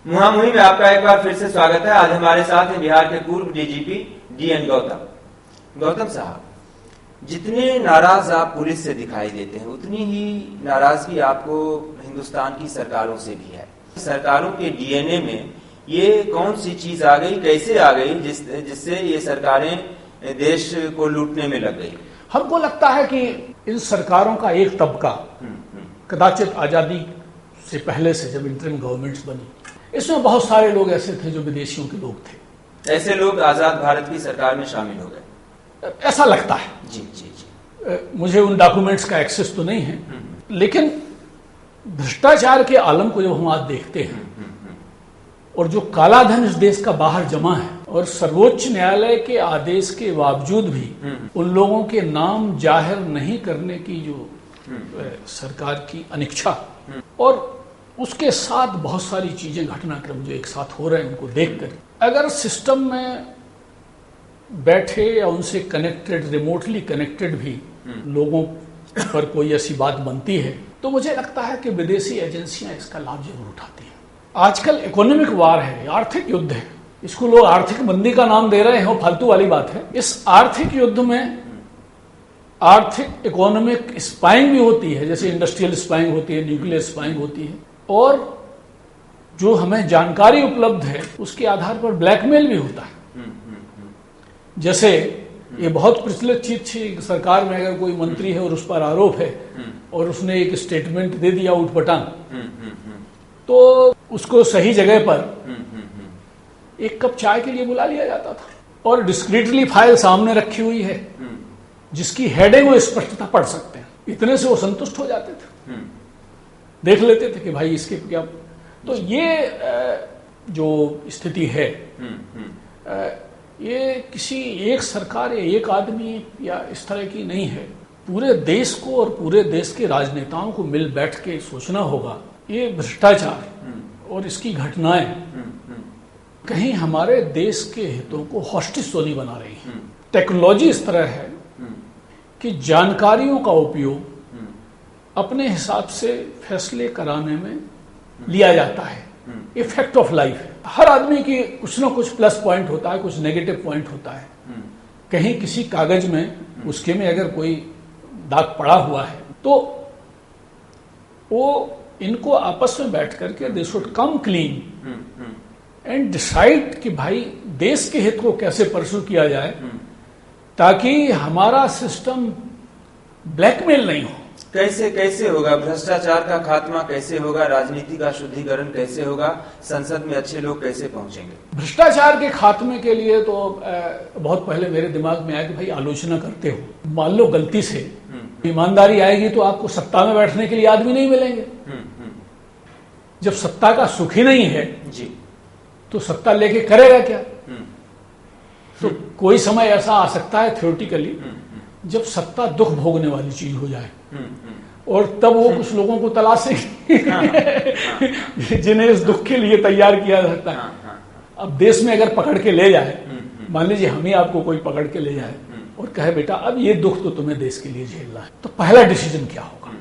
मुहामुही में आपका एक बार फिर से स्वागत है। आज हमारे साथ हैं बिहार के पूर्व डीजीपी DN गौतम। गौतम साहब, जितने नाराज आप पुलिस से दिखाई देते हैं उतनी ही नाराजगी आपको हिंदुस्तान की सरकारों से भी है। सरकारों के DNA में ये कौन सी चीज आ गई, कैसे आ गई जिससे ये सरकारें देश को लूटने में लग गई? हमको लगता है कि इन सरकारों का एक तबका कदाचित आजादी से पहले से जब इंटरिम गवर्नमेंट्स बनी, इसमें बहुत सारे लोग ऐसे थे जो विदेशियों के लोग थे। ऐसे लोग आजाद भारत की सरकार में शामिल हो गए, ऐसा लगता है। जी जी जी। मुझे उन डॉक्यूमेंट्स का एक्सेस तो नहीं है, लेकिन भ्रष्टाचार के आलम को जब हम आज देखते हैं और जो काला धन इस देश का बाहर जमा है और सर्वोच्च न्यायालय के आदेश के बावजूद भी उन लोगों के नाम जाहिर नहीं करने की जो सरकार की अनिच्छा और उसके साथ बहुत सारी चीजें, घटनाक्रम जो एक साथ हो रहे हैं उनको देखकर, अगर सिस्टम में बैठे या उनसे कनेक्टेड, रिमोटली कनेक्टेड भी लोगों पर कोई ऐसी बात बनती है तो मुझे लगता है कि विदेशी एजेंसियां इसका लाभ जरूर उठाती हैं। आजकल इकोनॉमिक वार है, आर्थिक युद्ध है, इसको लोग आर्थिक मंदी का नाम दे रहे हैं, वो फालतू वाली बात है। इस आर्थिक युद्ध में आर्थिक इकोनॉमिक स्पाइंग भी होती है, जैसे इंडस्ट्रियल स्पाइंग होती है, न्यूक्लियर स्पाइंग होती है, और जो हमें जानकारी उपलब्ध है उसके आधार पर ब्लैकमेल भी होता है। जैसे ये बहुत प्रचलित चीज थी, सरकार में अगर कोई मंत्री है और उस पर आरोप है और उसने एक स्टेटमेंट दे दिया उठपटांग, तो उसको सही जगह पर एक कप चाय के लिए बुला लिया जाता था और डिस्क्रीटली फाइल सामने रखी हुई है जिसकी हेडिंग वो स्पष्टता पढ़ सकते हैं, इतने से वो संतुष्ट हो जाते थे, देख लेते थे कि भाई इसके क्या। तो ये जो स्थिति है ये किसी एक सरकार या एक आदमी या इस तरह की नहीं है, पूरे देश को और पूरे देश के राजनेताओं को मिल बैठ के सोचना होगा। ये भ्रष्टाचार और इसकी घटनाएं कहीं हमारे देश के हितों को हॉस्टिस तो नहीं बना रही हैं। टेक्नोलॉजी इस तरह है कि जानकारियों का उपयोग अपने हिसाब से फैसले कराने में लिया जाता है। ये फैक्ट ऑफ लाइफ है। हर आदमी की कुछ ना कुछ प्लस पॉइंट होता है, कुछ नेगेटिव पॉइंट होता है। कहीं किसी कागज में उसके में अगर कोई दाग पड़ा हुआ है तो वो इनको आपस में बैठ करके they should come clean and decide कि भाई देश के हित को कैसे परस्यू किया जाए ताकि हमारा सिस्टम ब्लैकमेल नहीं हो। कैसे कैसे होगा भ्रष्टाचार का खात्मा, कैसे होगा राजनीति का शुद्धिकरण, कैसे होगा संसद में अच्छे लोग कैसे पहुंचेंगे? भ्रष्टाचार के खात्मे के लिए तो बहुत पहले मेरे दिमाग में आया कि भाई आलोचना करते हो, मान लो गलती से ईमानदारी आएगी तो आपको सत्ता में बैठने के लिए आदमी नहीं मिलेंगे। जब सत्ता का सुख ही नहीं है जी, तो सत्ता लेके करेगा क्या? तो कोई समय ऐसा आ सकता है थ्योरेटिकली जब सत्ता दुख भोगने वाली चीज हो जाए और तब वो कुछ लोगों को तलाशेंगे जिन्हें इस दुख के लिए तैयार किया जा सकता है। अब देश में अगर पकड़ के ले जाए, मान लीजिए हम ही आपको कोई पकड़ के ले जाए और कहे बेटा अब ये दुख तो तुम्हें देश के लिए झेलना है, तो पहला डिसीजन क्या होगा?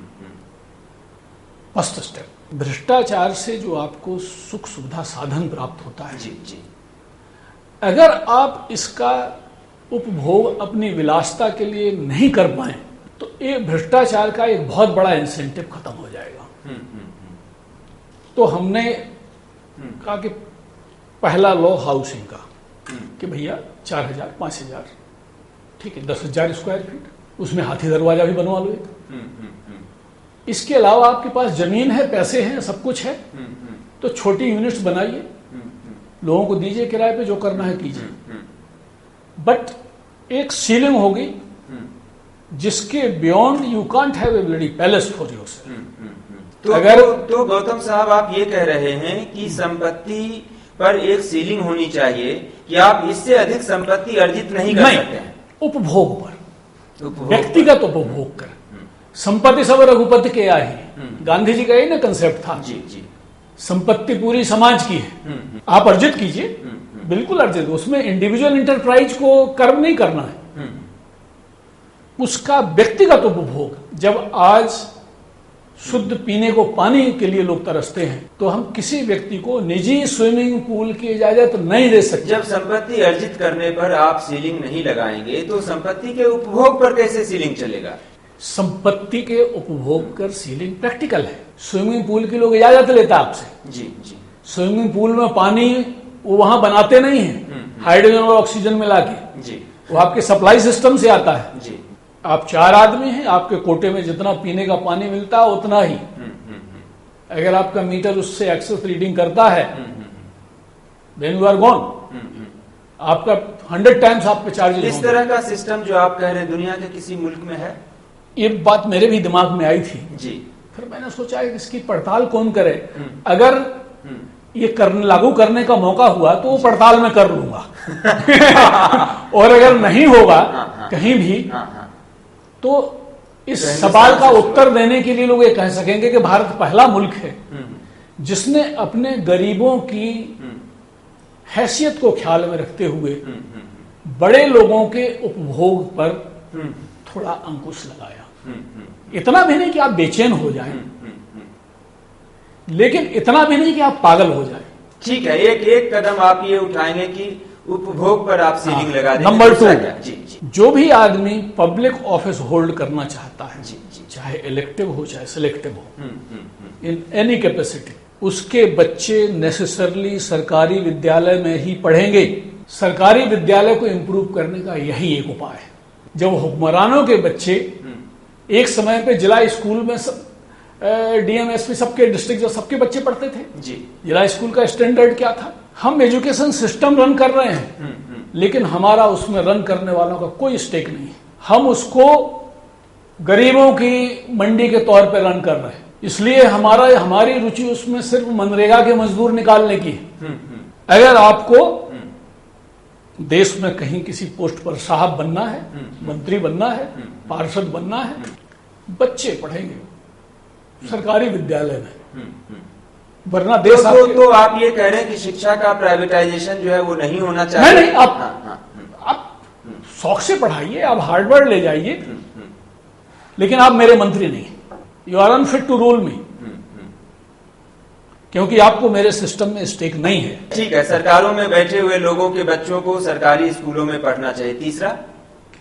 फर्स्ट स्टेप, भ्रष्टाचार से जो आपको सुख सुविधा साधन प्राप्त होता है, जी जी, अगर आप इसका उपभोग अपनी विलासिता के लिए नहीं कर पाए तो ये भ्रष्टाचार का एक बहुत बड़ा इंसेंटिव खत्म हो जाएगा। तो हमने कहा कि पहला लॉ हाउसिंग का कि भैया 4,000 5,000 ठीक है, 10,000 स्क्वायर फीट, उसमें हाथी दरवाजा भी बनवा लो एक। इसके अलावा आपके पास जमीन है, पैसे हैं, सब कुछ है, तो छोटी यूनिट्स बनाइए, लोगों को दीजिए किराए पे, जो करना है कीजिए, बट एक सीलिंग होगी जिसके beyond you can't have a bloody palace for yourself. तो अगर तो गौतम साहब आप ये कह रहे हैं कि संपत्ति पर एक सीलिंग होनी चाहिए कि आप इससे अधिक संपत्ति अर्जित नहीं कर सकते हैं। उपभोग पर, व्यक्तिगत उपभोग कर, संपत्ति सब रघुपति के आए, गांधी जी का ही ना कंसेप्ट था। जी जी, संपत्ति पूरी समाज की है, आप अर्जित कीजिए, बिल्कुल अर्जित, उसमें इंडिविजुअल इंटरप्राइज को कर्म नहीं करना है, उसका व्यक्तिगत उपभोग। जब आज शुद्ध पीने को पानी के लिए लोग तरसते हैं, तो हम किसी व्यक्ति को निजी स्विमिंग पूल की इजाजत नहीं दे सकते। जब संपत्ति अर्जित करने पर आप सीलिंग नहीं लगाएंगे तो संपत्ति के उपभोग पर कैसे सीलिंग चलेगा? संपत्ति के उपभोग कर सीलिंग प्रैक्टिकल है। स्विमिंग पूल की लोग इजाजत लेता आपसे। जी जी। स्विमिंग पूल में पानी वो वहां बनाते नहीं है हाइड्रोजन और ऑक्सीजन मिला के जी, वो आपके सप्लाई सिस्टम से आता है जी। आप 4 आदमी हैं, आपके कोटे में जितना पीने का पानी मिलता है उतना ही। अगर आपका मीटर उससे एक्सेस रीडिंग करता है देन यू आर गॉन। आपका 100 टाइम्स आप पे चार्ज। इस तरह का सिस्टम जो आप कह रहे हैं दुनिया के किसी मुल्क में है? ये बात मेरे भी दिमाग में आई थी जी। फिर मैंने सोचा इसकी पड़ताल कौन करे। अगर ये लागू करने का मौका हुआ तो वो पड़ताल में कर लूंगा और अगर नहीं होगा कहीं भी तो इस सवाल का उत्तर देने के लिए लोग ये कह सकेंगे कि भारत पहला मुल्क है जिसने अपने गरीबों की हैसियत को ख्याल में रखते हुए बड़े लोगों के उपभोग पर थोड़ा अंकुश लगाया। इतना भी नहीं कि आप बेचैन हो जाएं, लेकिन इतना भी नहीं कि आप पागल हो जाएं। ठीक है, एक कदम आप ये उठाएंगे कि उपभोग पर आप सीलिंग लगा देंगे। नंबर 2, जो भी आदमी पब्लिक ऑफिस होल्ड करना चाहता है, चाहे इलेक्टिव हो चाहे सिलेक्टिव हो, इन एनी कैपेसिटी, उसके बच्चे नेसेसरली सरकारी विद्यालय में ही पढ़ेंगे। सरकारी विद्यालय को इंप्रूव करने का यही एक उपाय है। जब हुक्मरानों के बच्चे एक समय पे जिला स्कूल में डीएमएसपी सबके डिस्ट्रिक्ट सबके बच्चे पढ़ते थे जी। जिला स्कूल का स्टैंडर्ड क्या था? हम एजुकेशन सिस्टम रन कर रहे हैं लेकिन हमारा उसमें रन करने वालों का कोई स्टेक नहीं है। हम उसको गरीबों की मंडी के तौर पे रन कर रहे हैं, इसलिए हमारी रुचि उसमें सिर्फ मनरेगा के मजदूर निकालने की है। अगर आपको देश में कहीं किसी पोस्ट पर साहब बनना है, मंत्री बनना है, पार्षद बनना है, बच्चे पढ़ेंगे सरकारी विद्यालय में, वरना देश तो आप ये कह रहे हैं कि शिक्षा का प्राइवेटाइजेशन जो है वो नहीं होना चाहिए? नहीं, आप शौक से पढ़ाइए, आप हार्डवर्ड ले जाइए, लेकिन आप मेरे मंत्री नहीं, you are unfit to rule me, क्योंकि आपको मेरे सिस्टम में स्टेक नहीं है। ठीक है, सरकारों में बैठे हुए लोगों के बच्चों को सरकारी स्कूलों में पढ़ना चाहिए। तीसरा,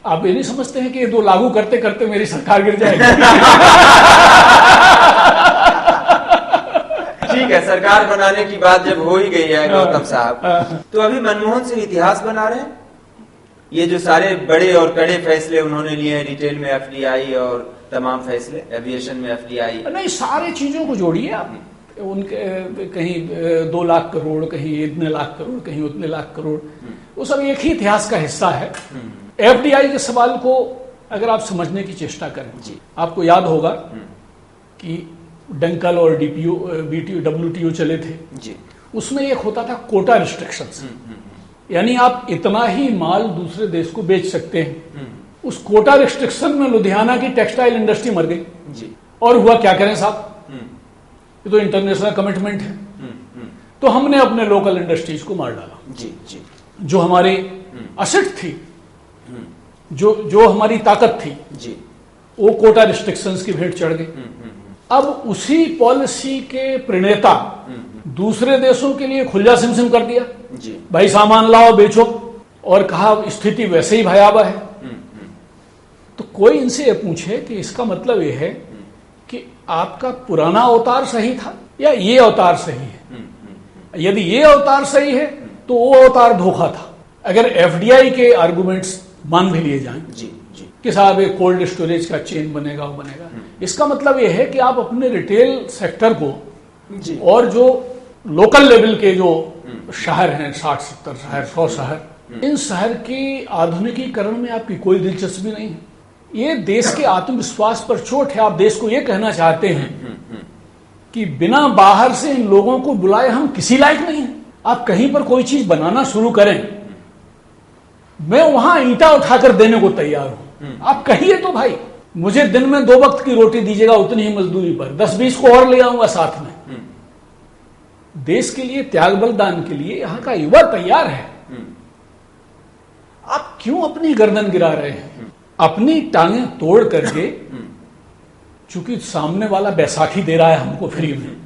आप ये नहीं समझते हैं कि ये 2 लागू करते करते मेरी सरकार गिर जाएगी? ठीक है, सरकार बनाने की बात जब हो ही गई है गौतम साहब, तो अभी मनमोहन सिंह इतिहास बना रहे हैं। ये जो सारे बड़े और कड़े फैसले उन्होंने लिए हैं, रिटेल में एफडीआई और तमाम फैसले, एविएशन में एफडीआई, नहीं, सारी चीजों को जोड़िए आप। उनके कहीं 2 लाख करोड़, कहीं इतने लाख करोड़, कहीं उतने लाख करोड़, वो सब एक ही इतिहास का हिस्सा है। एफडीआई के सवाल को अगर आप समझने की चेष्टा करें जी, आपको याद होगा कि डंकल और डब्ल्यूटीओ चले थे जी। उसमें एक होता था कोटा रिस्ट्रिक्शंस, यानी आप इतना ही माल दूसरे देश को बेच सकते हैं। उस कोटा रिस्ट्रिक्शन में लुधियाना की टेक्सटाइल इंडस्ट्री मर गई जी। और हुआ क्या करें साहब, ये तो इंटरनेशनल कमिटमेंट है। तो हमने अपने लोकल इंडस्ट्रीज को मार डाला जी जी। जो हमारी असेट थी, जो हमारी ताकत थी जी, वो कोटा रिस्ट्रिक्शंस की भेंट चढ़ गई। अब उसी पॉलिसी के प्रणेता दूसरे देशों के लिए खुला सिमसिम कर दिया जी, भाई सामान लाओ बेचो, और कहा स्थिति वैसे ही भयावह है। तो कोई इनसे ये पूछे कि इसका मतलब ये है कि आपका पुराना अवतार सही था या ये अवतार सही है? यदि ये अवतार सही है तो वो अवतार धोखा था। अगर एफडीआई के आर्गुमेंट्स मान भी लिए जाएं जी जी कि साहब एक कोल्ड स्टोरेज का चेन बनेगा, वो बनेगा, इसका मतलब यह है कि आप अपने रिटेल सेक्टर को जी, और जो लोकल लेवल के जो शहर हैं, 60-70 शहर, 100 शहर, इन शहर की आधुनिकीकरण में आपकी कोई दिलचस्पी नहीं है। ये देश के आत्मविश्वास पर चोट है। आप देश को ये कहना चाहते हैं कि बिना बाहर से इन लोगों को बुलाए हम किसी लायक नहीं हैं। आप कहीं पर कोई चीज बनाना शुरू करें, मैं वहां ईंटा उठाकर देने को तैयार हूं। आप कहिए तो भाई मुझे दिन में 2 वक्त की रोटी दीजिएगा, उतनी ही मजदूरी पर 10-20 को और ले आऊंगा साथ में। देश के लिए त्याग बलिदान के लिए यहां का युवा तैयार है। आप क्यों अपनी गर्दन गिरा रहे हैं? अपनी टांगें तोड़ करके चूंकि सामने वाला बैसाखी दे रहा है हमको फ्री में,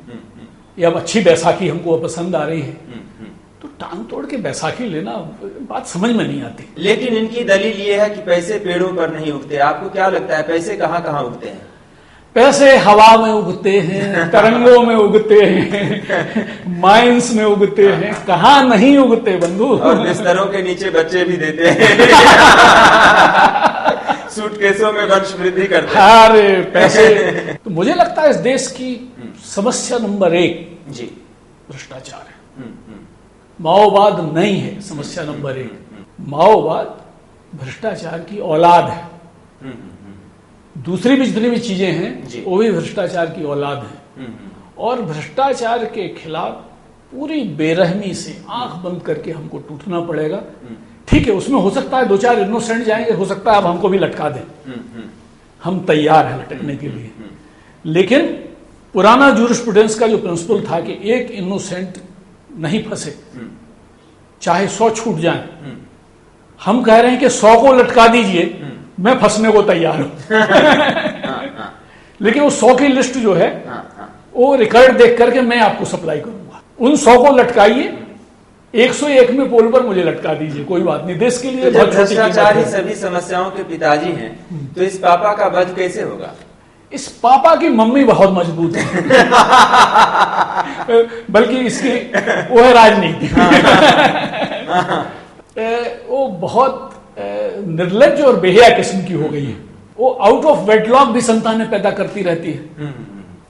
या अब अच्छी बैसाखी हमको पसंद आ रही है, तो टांग तोड़ के बैसाखी लेना बात समझ में नहीं आती। लेकिन इनकी दलील ये है कि पैसे पेड़ों पर नहीं उगते। आपको क्या लगता है पैसे कहाँ कहाँ उगते हैं? पैसे हवा में उगते हैं, तरंगों में उगते हैं, माइंस में उगते हैं, कहाँ नहीं उगते बंधु। और बिस्तरों के नीचे बच्चे भी देते हैं, सूटकेसों में वंश वृद्धि करते हैं। अरे पैसे तो मुझे लगता है इस देश की समस्या नंबर 1 जी भ्रष्टाचार है। माओवाद नहीं है समस्या नंबर 1, माओवाद भ्रष्टाचार की औलाद है। दूसरी भी जितनी भी चीजें हैं वो भी भ्रष्टाचार की औलाद है, और भ्रष्टाचार के खिलाफ पूरी बेरहमी से आंख बंद करके हमको टूटना पड़ेगा। ठीक है, उसमें हो सकता है 2-4 इनोसेंट जाएंगे, हो सकता है अब हमको भी लटका दें, हम तैयार हैं लटकने के लिए। लेकिन पुराना जूरिस्प्रूडेंस का जो प्रिंसिपल था कि एक इनोसेंट नहीं फंसे चाहे 100 छूट जाए, हम कह रहे हैं कि 100 को लटका दीजिए, मैं फंसने को तैयार हूं। लेकिन वो 100 की लिस्ट जो है वो रिकॉर्ड देख करके मैं आपको सप्लाई करूंगा। उन 100 को लटकाइए, 101 में पोल पर मुझे लटका दीजिए, कोई बात नहीं, देश के लिए तो जब भ्रष्टाचार ही सभी समस्याओं के पिताजी हैं, तो इस पापा का वध कैसे होगा? इस पापा की मम्मी बहुत मजबूत है, बल्कि इसकी वो है राजनीति। वो बहुत निर्लज्ज और बेहिया किस्म की हो गई है। वो आउट ऑफ वेडलॉक भी संतानें पैदा करती रहती है।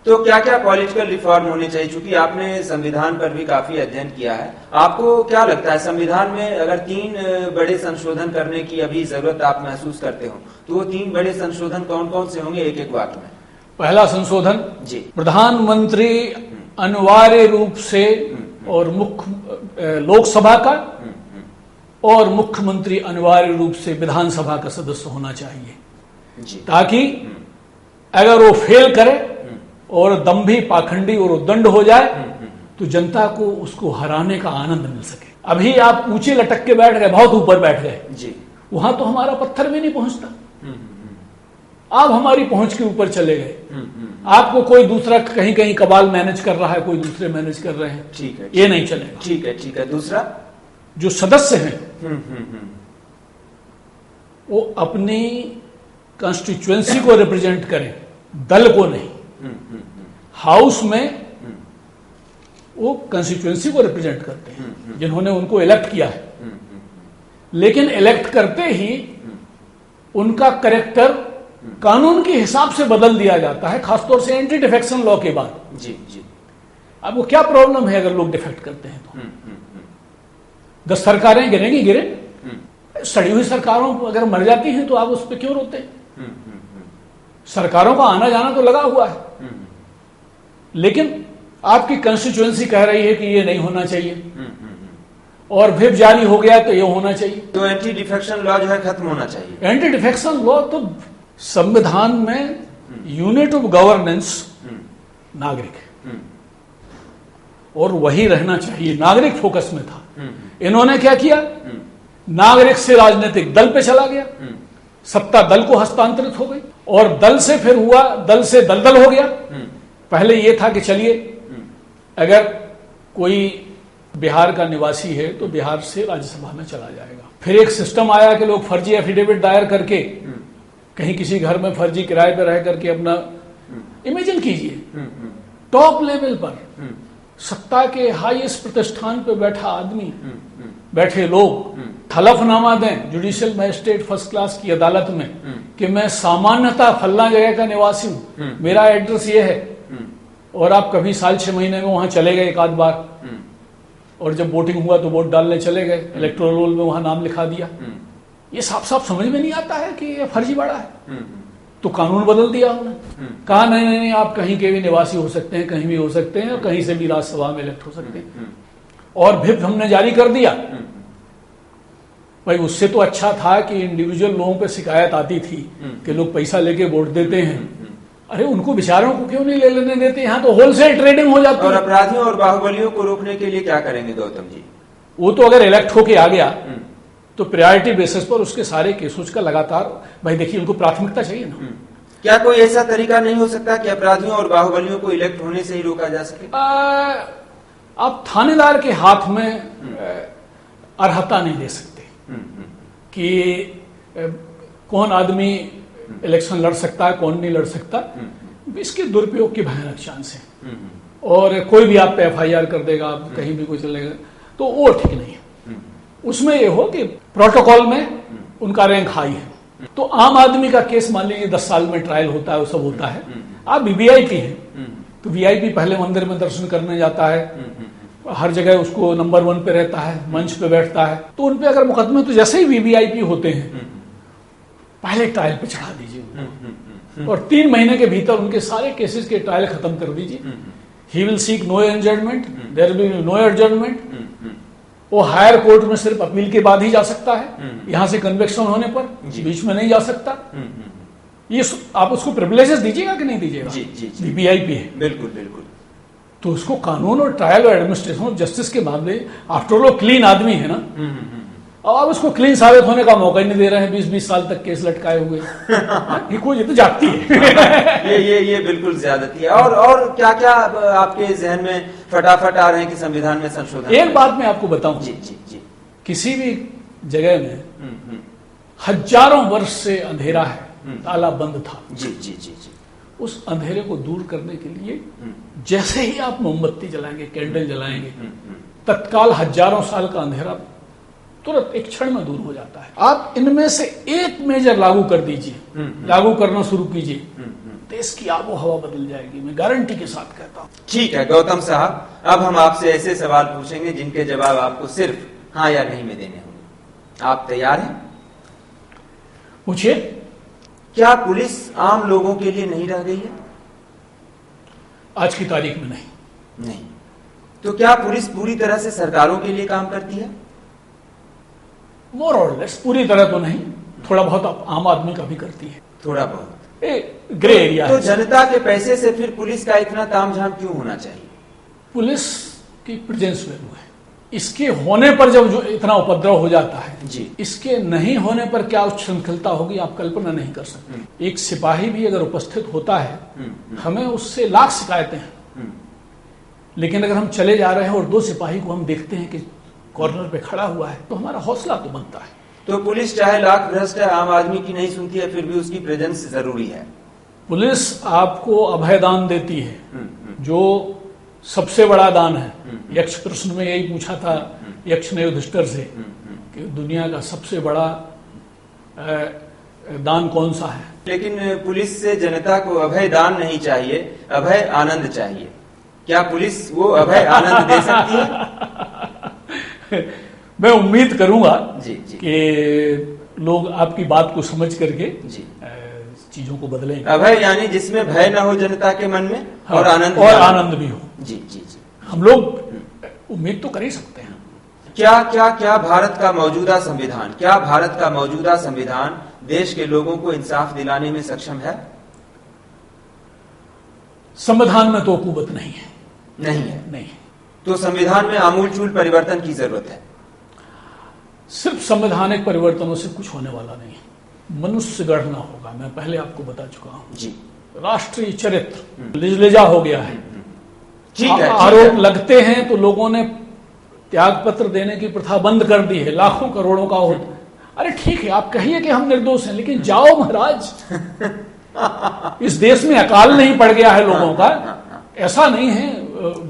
तो क्या क्या पॉलिटिकल रिफॉर्म होने चाहिए? चूंकि आपने संविधान पर भी काफी अध्ययन किया है, आपको क्या लगता है संविधान में अगर 3 बड़े संशोधन करने की अभी जरूरत आप महसूस करते हो, तो वो 3 बड़े संशोधन कौन कौन से होंगे, एक एक वाक्य में? पहला संशोधन जी, प्रधानमंत्री अनिवार्य रूप से और मुख्य लोकसभा का और मुख्यमंत्री अनिवार्य रूप से विधानसभा का सदस्य होना चाहिए जी, ताकि अगर वो फेल करे और दम्भी पाखंडी और उद्दंड हो जाए तो जनता को उसको हराने का आनंद मिल सके। अभी आप ऊंचे लटक के बैठ गए, बहुत ऊपर बैठ गए जी, वहां तो हमारा पत्थर भी नहीं पहुंचता, आप हमारी पहुंच के ऊपर चले गए। आपको कोई दूसरा कहीं कहीं कबाल मैनेज कर रहा है, कोई दूसरे मैनेज कर रहे हैं, ठीक है, ये नहीं चलेगा। ठीक है, ठीक है। दूसरा, जो सदस्य हैं वो अपनी कंस्टिट्यूएंसी को रिप्रेजेंट करें, दल को नहीं। हाउस में वो कंस्टिट्यूएंसी को रिप्रेजेंट करते हैं जिन्होंने उनको इलेक्ट किया है, लेकिन इलेक्ट करते ही उनका कैरेक्टर कानून के हिसाब से बदल दिया जाता है, खासतौर से एंटी डिफेक्शन लॉ के बाद। जी जी, अब वो क्या प्रॉब्लम है अगर लोग डिफेक्ट करते हैं तो 10 सरकारें गिरेंगी, गिरे। सड़ी हुई सरकारों अगर मर जाती हैं तो आप उस पर क्यों रोते हैं? सरकारों का आना जाना तो लगा हुआ है, लेकिन आपकी कंस्टिट्यूएंसी कह रही है कि ये नहीं होना चाहिए और व्हिप जारी हो गया तो ये होना चाहिए। तो एंटी डिफेक्शन लॉ जो है खत्म होना चाहिए। एंटी डिफेक्शन लॉ तो संविधान में यूनिट ऑफ गवर्नेंस नागरिक है और वही रहना चाहिए, नागरिक फोकस में था। इन्होंने क्या किया, नागरिक से राजनीतिक दल पे चला गया, सत्ता दल को हस्तांतरित हो गई और दल से फिर हुआ, दल से दलदल हो गया। पहले ये था कि चलिए अगर कोई बिहार का निवासी है तो बिहार से राज्यसभा में चला जाएगा। फिर एक सिस्टम आया कि लोग फर्जी एफिडेविट दायर करके कहीं किसी घर में फर्जी किराए पर रह करके अपना, इमेजिन कीजिए टॉप लेवल पर सत्ता के हाईएस्ट प्रतिष्ठान पर बैठा आदमी, बैठे लोग हलफनामा दें जुडिशियल मजिस्ट्रेट फर्स्ट क्लास की अदालत में कि मैं सामान्यतः फल्ला जगह का निवासी हूं, मेरा एड्रेस ये है, और आप कभी साल 6 महीने में वहां चले गए एक आध बार, और जब वोटिंग हुआ तो वोट डालने चले गए, इलेक्टोरल रोल में वहां नाम लिखा दिया। ये साफ साफ समझ में नहीं आता है कि ये फर्जी बड़ा है। तो कानून बदल दिया उन्होंने, कहा नहीं नहीं आप कहीं के भी निवासी हो सकते हैं, कहीं भी हो सकते हैं और कहीं से भी राज्यसभा में इलेक्ट हो सकते हैं। और व्हिप हमने जारी कर दिया। भाई उससे तो अच्छा था कि इंडिविजुअल लोगों पे शिकायत आती थी कि लोग पैसा लेके वोट देते हैं, अरे उनको बेचारों को क्यों नहीं ले लेने देते? यहाँ तो होलसेल ट्रेडिंग हो जाती है। और अपराधियों और बाहुबलियों को रोकने के लिए क्या करेंगे गौतम जी? वो तो अगर इलेक्ट होके आ गया तो प्रायोरिटी बेसिस पर उसके सारे केसों का लगातार, भाई देखिए उनको प्राथमिकता चाहिए ना। क्या कोई ऐसा तरीका नहीं हो सकता कि अपराधियों और बाहुबलियों को इलेक्ट होने से ही रोका जा सके? आप थानेदार के हाथ में अर्हता नहीं दे सकते कि कौन आदमी इलेक्शन लड़ सकता है, कौन नहीं लड़ सकता। इसके दुरुपयोग की भयानक चांस है, और कोई भी आप पे FIR कर देगा, आप कहीं भी कोई चलेगा, तो वो ठीक नहीं है। उसमें ये हो कि प्रोटोकॉल में उनका रैंक हाई है, तो आम आदमी का केस मान लीजिए 10 साल में ट्रायल होता है, वो सब होता है। आप VIP हैं, तो VIP पहले मंदिर में दर्शन करने जाता है, हर जगह उसको नंबर 1 पे रहता है, मंच पे बैठता है, तो उन पे अगर मुकदमे, तो जैसे ही VIP होते हैं पहले ट्रायल पे चढ़ा दीजिए और 3 महीने के भीतर उनके सारे केसेस के ट्रायल खत्म कर दीजिए। He will seek no adjournment, there will be no adjournment. वो हायर कोर्ट में सिर्फ अपील के बाद ही जा सकता है, यहां से कन्विक्शन होने पर बीच में नहीं जा सकता। ये आप उसको प्रिविलेजेस दीजिएगा कि नहीं दीजिएगा? VIP है, बिल्कुल बिल्कुल। तो उसको कानून और ट्रायल और एडमिनिस्ट्रेशन ऑफ जस्टिस के मामले, आफ्टर ऑल क्लीन आदमी है ना, और आप उसको क्लीन साबित होने का मौका ही नहीं दे रहे हैं। 20-20 साल तक केस लटकाए हुए ये तो जाती है। ये बिल्कुल ज्यादती है। और क्या क्या आपके जहन में फटाफट आ रहे हैं कि संविधान में संशोधन? एक बात मैं आपको बताऊं, जी। किसी भी जगह में हजारों वर्ष से अंधेरा है, ताला बंद था, जी। उस अंधेरे को दूर करने के लिए जैसे ही आप मोमबत्ती जलाएंगे, कैंडल जलाएंगे, तत्काल हजारों साल का अंधेरा तुरंत एक क्षण में दूर हो जाता है। आप इनमें से एक मेजर लागू कर दीजिए, लागू करना शुरू कीजिए, देश की आबो हवा बदल जाएगी, मैं गारंटी के साथ कहता हूं। ठीक है गौतम साहब, अब हम आपसे ऐसे सवाल पूछेंगे जिनके जवाब आपको सिर्फ हाँ या नहीं में देने होंगे। आप तैयार हैं? पूछिए। क्या पुलिस आम लोगों के लिए नहीं रह गई है? आज की तारीख में नहीं। तो क्या पुलिस पूरी तरह से सरकारों के लिए काम करती है? मोर और लेस, पूरी तरह तो नहीं, थोड़ा बहुत आम आदमी का भी करती है, थोड़ा बहुत ग्रे एरिया तो है। जनता के पैसे से फिर पुलिस का इतना तामझाम क्यों होना चाहिए? पुलिस की प्रेजेंस वैल्यू है, इसके होने पर जब जो इतना उपद्रव हो जाता है जी, इसके नहीं होने पर क्या उच्छृंखलता होगी, आप कल्पना नहीं कर सकते। एक सिपाही भी अगर उपस्थित होता है, हमें उससे लाख शिकायतें हैं, लेकिन अगर हम चले जा रहे हैं और 2 सिपाही को हम देखते हैं कि कॉर्नर पे खड़ा हुआ है, तो हमारा हौसला तो बनता है। तो पुलिस चाहे लाख भ्रष्ट है, आम आदमी की नहीं सुनती है, फिर भी उसकी प्रेजेंस जरूरी है। पुलिस आपको अभयदान देती है, जो सबसे बड़ा दान है। यक्ष प्रश्न में यही पूछा था यक्ष ने युधिष्ठिर से कि दुनिया का सबसे बड़ा दान कौन सा है। लेकिन पुलिस से जनता को अभय दान नहीं चाहिए, अभय आनंद चाहिए। क्या पुलिस वो अभय आनंद दे सकती है? मैं उम्मीद करूंगा जी। कि लोग आपकी बात को समझ करके जी चीजों को बदलेंगे। अभय यानी जिसमें भय न हो जनता के मन में, हाँ, और आनंद भी हो। जी। हम लोग उम्मीद तो कर ही सकते हैं। क्या भारत का मौजूदा संविधान देश के लोगों को इंसाफ दिलाने में सक्षम है? संविधान में तो कुवत नहीं है। नहीं। तो संविधान में आमूलचूल परिवर्तन की जरूरत है। सिर्फ संवैधानिक परिवर्तनों से कुछ होने वाला नहीं है, मनुष्य गढ़ना होगा। मैं पहले आपको बता चुका हूं जी। राष्ट्रीय चरित्र लिजलिजा हो गया है। ठीक है। आरोप लगते हैं तो लोगों ने त्याग पत्र देने की प्रथा बंद कर दी है, लाखों करोड़ों का होता। अरे ठीक है, आप कहिए कि हम निर्दोष हैं, लेकिन जाओ महाराज, इस देश में अकाल नहीं पड़ गया है लोगों का। ऐसा नहीं है,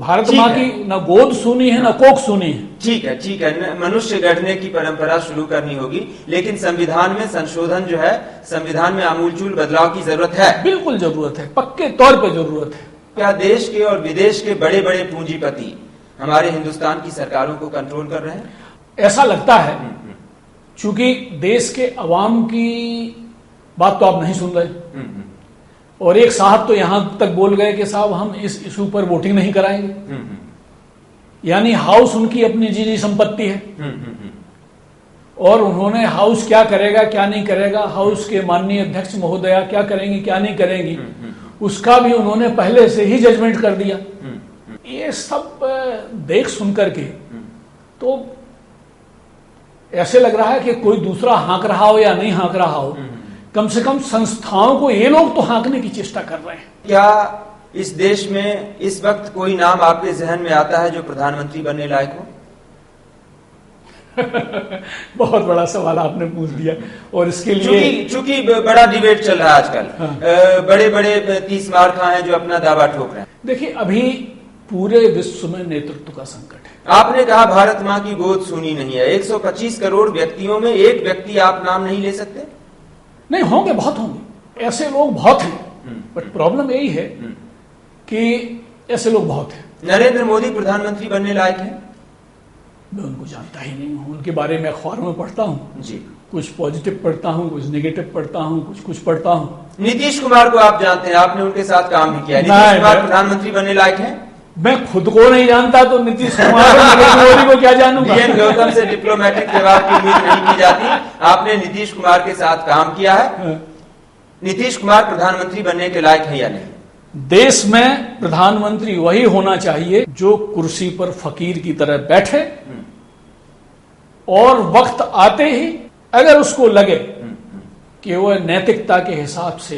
भारत माँ की न गोद सुनी है न कोख सुनी है। ठीक है, मनुष्य गढ़ने की परंपरा शुरू करनी होगी, लेकिन संविधान में संशोधन जो है, संविधान में आमूलचूल बदलाव की जरूरत है। बिल्कुल जरूरत है, पक्के तौर पे जरूरत है। क्या देश के और विदेश के बड़े बड़े पूंजीपति हमारे हिंदुस्तान की सरकारों को कंट्रोल कर रहे हैं? ऐसा लगता है, चूंकि देश के अवाम की बात तो आप नहीं सुन रहे, और एक साहब तो यहां तक बोल गए कि साहब हम इस इशू पर वोटिंग नहीं कराएंगे। यानी हाउस उनकी अपनी निजी संपत्ति है, और उन्होंने हाउस क्या करेगा क्या नहीं करेगा, हाउस के माननीय अध्यक्ष महोदया क्या करेंगी क्या नहीं करेंगी, उसका भी उन्होंने पहले से ही जजमेंट कर दिया। ये सब देख सुन करके तो ऐसे लग रहा है कि कोई दूसरा हाँक रहा हो या नहीं हाँक रहा हो, कम से कम संस्थाओं को ये लोग तो हाँकने की चेष्टा कर रहे हैं। क्या इस देश में इस वक्त कोई नाम आपके जहन में आता है जो प्रधानमंत्री बनने लायक हो? बहुत बड़ा सवाल आपने पूछ दिया, और इसके लिए चूंकि बड़ा डिबेट चल रहा है आजकल। हाँ। बड़े बड़े 30 मार्का हैं जो अपना दावा ठोक रहे हैं। देखिए, अभी पूरे विश्व में नेतृत्व का संकट है। आपने कहा भारत माँ की गोद सुनी नहीं है। 125 करोड़ व्यक्तियों में एक व्यक्ति आप नाम नहीं ले सकते? नहीं, होंगे, बहुत होंगे, ऐसे लोग बहुत हैं। बट प्रॉब्लम यही है कि ऐसे लोग बहुत हैं। नरेंद्र मोदी प्रधानमंत्री बनने लायक हैं? मैं उनको जानता ही नहीं हूँ। उनके बारे में अखबारों में पढ़ता हूँ जी, कुछ पॉजिटिव पढ़ता हूँ, कुछ नेगेटिव पढ़ता हूँ, कुछ पढ़ता हूँ। नीतीश कुमार को आप जानते हैं, आपने उनके साथ काम भी किया। नीतीश कुमार प्रधानमंत्री बनने लायक हैं? मैं खुद को नहीं जानता तो नीतीश कुमार और नरेंद्र मोदी को क्या जानूंगा। DN गौतम से डिप्लोमेटिक जवाब की उम्मीद नहीं की जाती। आपने नीतीश कुमार के साथ काम किया है। नीतीश कुमार प्रधानमंत्री बनने के लायक है या नहीं? देश में प्रधानमंत्री वही होना चाहिए जो कुर्सी पर फकीर की तरह बैठे और वक्त आते ही अगर उसको लगे कि वह नैतिकता के हिसाब से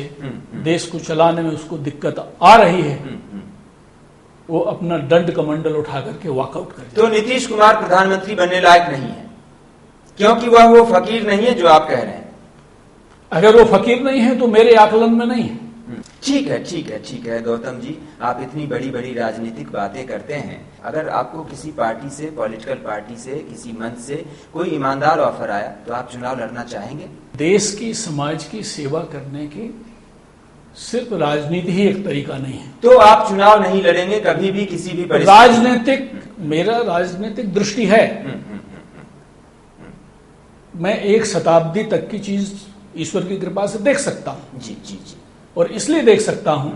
देश को चलाने में उसको दिक्कत आ रही है, वो अपना दंड कमंडल उठा करके वॉकआउट कर। तो नीतीश कुमार प्रधानमंत्री बनने लायक नहीं है क्योंकि वह वो फकीर नहीं है जो आप कह रहे हैं। अगर वो फकीर नहीं है तो मेरे आकलन में नहीं है। ठीक है गौतम जी, आप इतनी बड़ी बड़ी राजनीतिक बातें करते हैं। अगर आपको किसी पार्टी से, पॉलिटिकल पार्टी से, किसी मंच से कोई ईमानदार ऑफर आया तो आप चुनाव लड़ना चाहेंगे? देश की, समाज की सेवा करने की सिर्फ राजनीति ही एक तरीका नहीं है। तो आप चुनाव नहीं लड़ेंगे कभी भी किसी भी परिस्थिति? राजनीतिक, मेरा राजनीतिक दृष्टि है। मैं 1 शताब्दी तक की चीज ईश्वर की कृपा से देख सकता हूं। जी। और इसलिए देख सकता हूं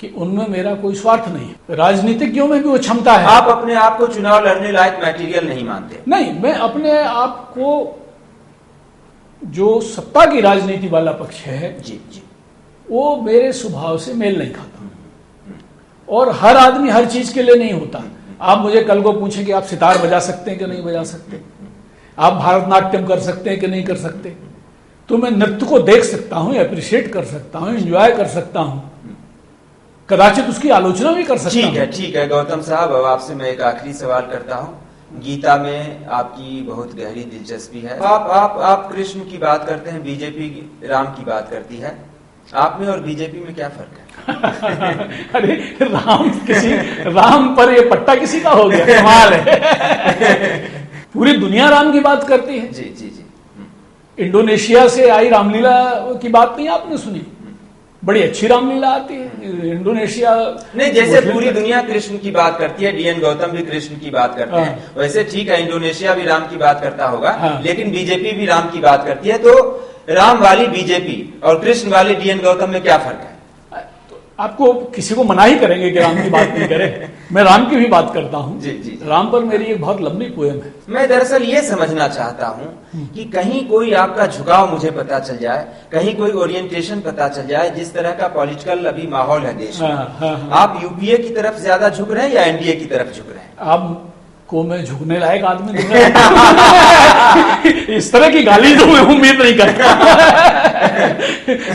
कि उनमें मेरा कोई स्वार्थ नहीं है। राजनीतिज्ञों में भी वो क्षमता है। आप अपने आप को चुनाव लड़ने लायक मटेरियल नहीं मानते? नहीं, मैं अपने आप को, जो सत्ता की राजनीति वाला पक्ष है, जी, वो मेरे स्वभाव से मेल नहीं खाता। और हर आदमी हर चीज के लिए नहीं होता। आप मुझे कल को पूछें कि आप सितार बजा सकते हैं कि नहीं बजा सकते, आप भारतनाट्यम कर सकते हैं कि नहीं कर सकते, तो मैं नृत्य को देख सकता हूं, अप्रिशिएट कर सकता हूं, एंजॉय कर सकता हूं, कदाचित उसकी आलोचना भी कर सकता हूं। ठीक है गौतम साहब, अब आपसे मैं एक आखिरी सवाल करता हूं। गीता में आपकी बहुत गहरी दिलचस्पी है। आप कृष्ण की बात करते हैं, बीजेपी राम की बात करती है। आप में और बीजेपी में क्या फर्क है? अरे राम पर ये पट्टा किसी का हो गया, कमाल है। पूरी दुनिया राम की बात करती है। जी। इंडोनेशिया से आई रामलीला की बात नहीं आपने सुनी? बड़ी अच्छी रामलीला आती है इंडोनेशिया। नहीं, जैसे पूरी दुनिया कृष्ण की बात करती है, DN गौतम भी कृष्ण की बात करते हैं, वैसे ठीक है इंडोनेशिया भी राम की बात करता होगा, लेकिन बीजेपी भी राम की बात करती है। तो राम वाली बीजेपी और कृष्ण वाले DN गौतम में क्या फर्क है? आपको किसी को मना ही करेंगे कि राम की बात नहीं करें। मैं राम की भी बात करता हूँ। जी। राम पर मेरी एक बहुत लंबी पोएम है। मैं दरअसल ये समझना चाहता हूँ कि कहीं कोई आपका झुकाव मुझे पता चल जाए, कहीं कोई ओरिएंटेशन पता चल जाए। जिस तरह का पॉलिटिकल अभी माहौल है देश में, आप यूपीए की तरफ ज्यादा झुक रहे हैं या एनडीए की तरफ झुक रहे हैं? आप को मैं झुकने लायक आदमी इस तरह की गाली तो मैं उम्मीद नहीं करता।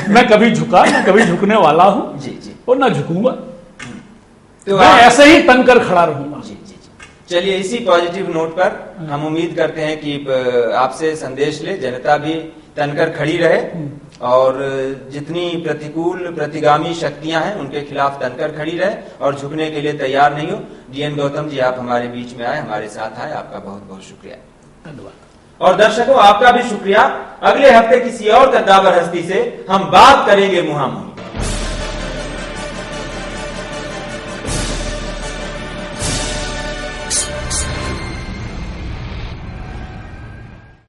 मैं कभी झुका, मैं कभी झुकने वाला हूँ जी और ना झुकूंगा। तो मैं ऐसे ही तनकर खड़ा रहूंगा। जी। चलिए, इसी पॉजिटिव नोट पर हम उम्मीद करते हैं कि आपसे संदेश ले जनता भी तनकर खड़ी रहे और जितनी प्रतिकूल प्रतिगामी शक्तियां हैं उनके खिलाफ तनकर खड़ी रहे और झुकने के लिए तैयार नहीं हो। DN गौतम जी, आप हमारे बीच में आए, हमारे साथ आए, आपका बहुत बहुत शुक्रिया। धन्यवाद। और दर्शकों, आपका भी शुक्रिया। अगले हफ्ते किसी और कद्दावर हस्ती से हम बात करेंगे मुहांमुही।